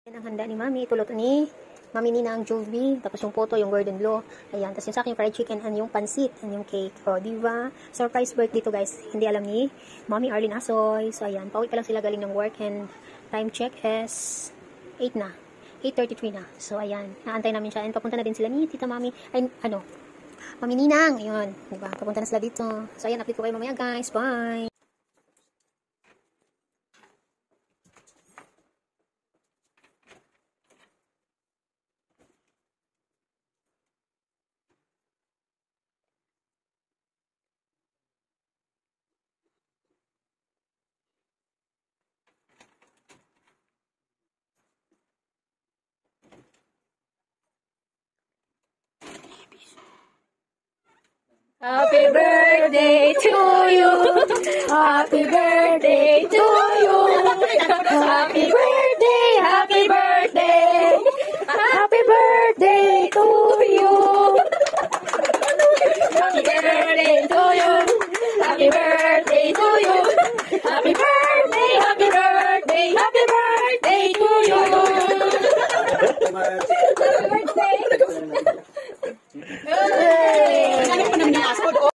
Yan ang handa ni Mami. Tulot ni Mami Nina ang Jovi. Tapos yung photo, yung Gordon Blue. Ayan. Tapos yung sa akin, fried chicken and yung pansit and yung cake. O, diba? Surprise birthday to guys. Hindi alam ni Mami Arlene Asoy. So, ayan. Pauwi pa lang sila galing ng work and time check is 8 na. 8:33 na. So, ayan. Naantay namin siya. And papunta na din sila ni Tita Mami. Ay, Mami Ninang. Ayun. Diba? Papunta na sila dito. So, ayan. Update ko kayo mamaya guys. Bye! Happy birthday to you. Happy birthday to you. Happy birthday, happy birthday. Happy birthday to you. Happy birthday to you. Happy birthday to you. Happy birthday, happy birthday, happy birthday to you. Happy birthday.